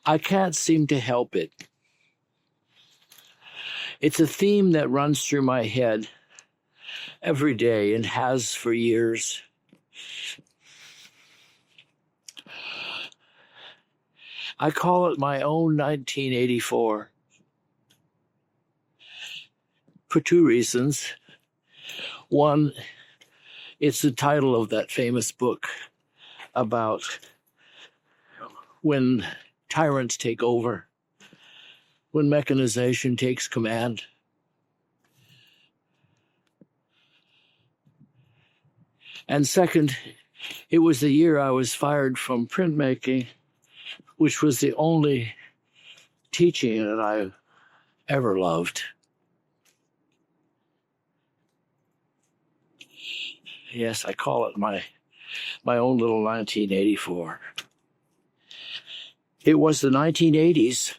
I can't seem to help it. It's a theme that runs through my head every day and has for years. I call it my own 1984 for two reasons. One, it's the title of that famous book about when tyrants take over, when mechanization takes command. And second, it was the year I was fired from printmaking, which was the only teaching that I ever loved. Yes, I call it my own little 1984. It was the 1980s,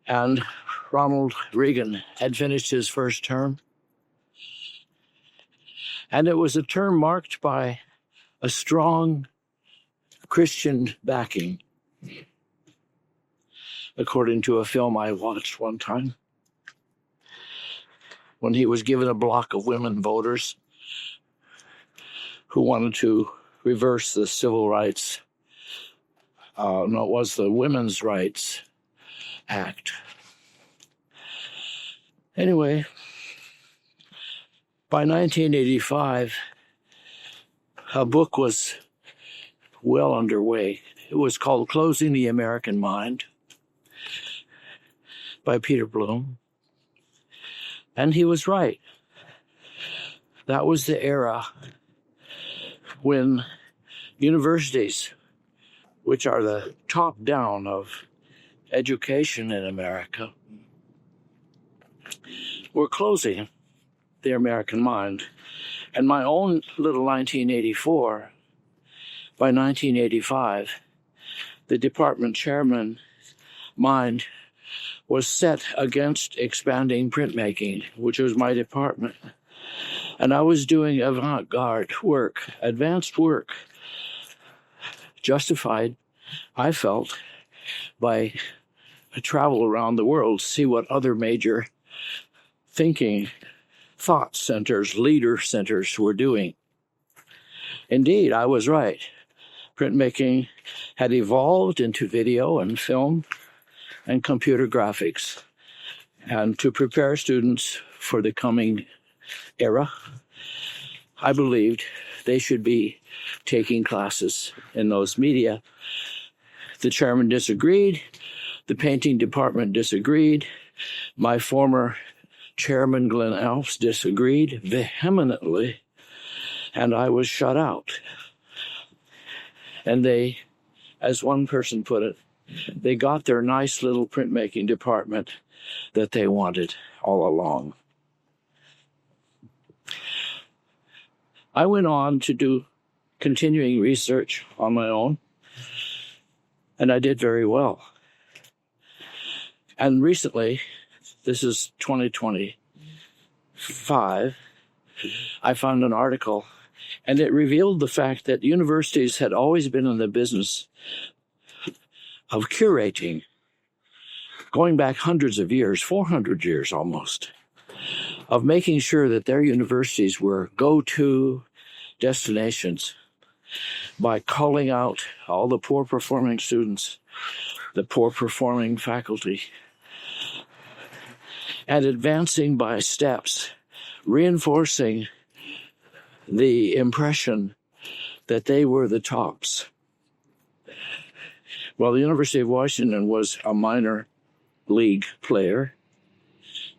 and Ronald Reagan had finished his first term. And it was a term marked by a strong Christian backing, according to a film I watched one time, when he was given a block of women voters who wanted to reverse the civil rights. It was the Women's Rights Act. Anyway, by 1985, a book was well underway. It was called Closing the American Mind by Peter Bloom. And he was right. That was the era when universities, which are the top down of education in America, were closing the American mind. And my own little 1984, by 1985, the department chairman's mind was set against expanding printmaking, which was my department. And I was doing avant-garde work, advanced work, justified, I felt, by a travel around the world, see what other major thinking thought centers, leader centers were doing. Indeed, I was right. Printmaking had evolved into video and film and computer graphics. And to prepare students for the coming era, I believed they should be taking classes in those media. The chairman disagreed. The painting department disagreed. My former chairman, Glenn Alps, disagreed vehemently, and I was shut out. And they, as one person put it, they got their nice little printmaking department that they wanted all along. I went on to do continuing research on my own, and I did very well. And recently, this is 2025, I found an article, and it revealed the fact that universities had always been in the business of curating, going back hundreds of years, 400 years almost, of making sure that their universities were go-to destinations by calling out all the poor performing students, the poor performing faculty, and advancing by steps, reinforcing the impression that they were the tops. Well, the University of Washington was a minor league player,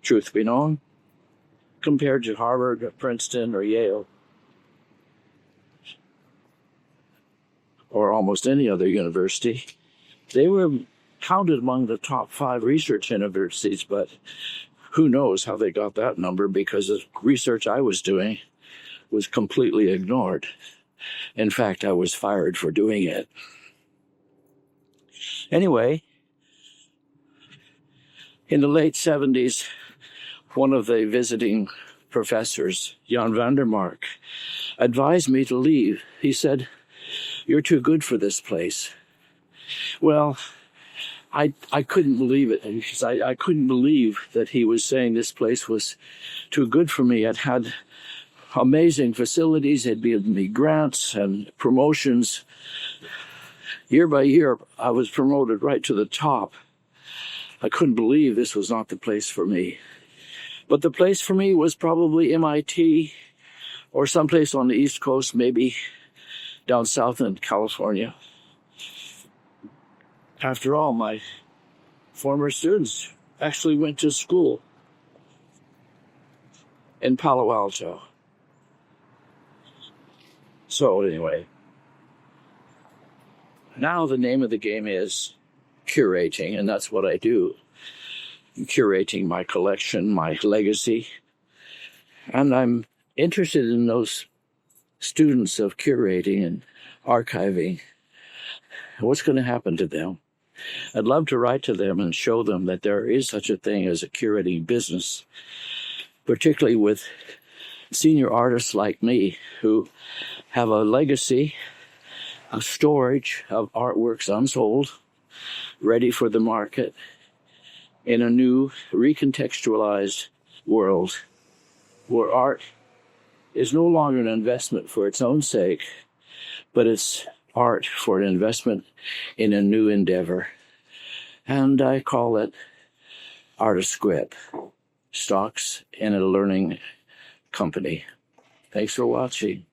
truth be known, compared to Harvard, Princeton, or Yale, or almost any other university. They were counted among the top 5 research universities, but who knows how they got that number, because the research I was doing was completely ignored. In fact, I was fired for doing it. Anyway, in the late 70s, one of the visiting professors, Jan van der Mark, advised me to leave. He said, "You're too good for this place." Well, I couldn't believe it, because I couldn't believe that he was saying this place was too good for me. It had amazing facilities. It'd given me grants and promotions. Year by year, I was promoted right to the top. I couldn't believe this was not the place for me. But the place for me was probably MIT or someplace on the East Coast, maybe down south in California. After all, my former students actually went to school in Palo Alto. So anyway, now the name of the game is curating, and that's what I do. I'm curating my collection, my legacy, and I'm interested in those students of curating and archiving. What's going to happen to them? I'd love to write to them and show them that there is such a thing as a curating business, particularly with senior artists like me who have a legacy, a storage of artworks unsold, ready for the market in a new recontextualized world where art is no longer an investment for its own sake, but it's art for an investment in a new endeavor. And I call it Artist Grip, stocks in a learning company. Thanks for watching.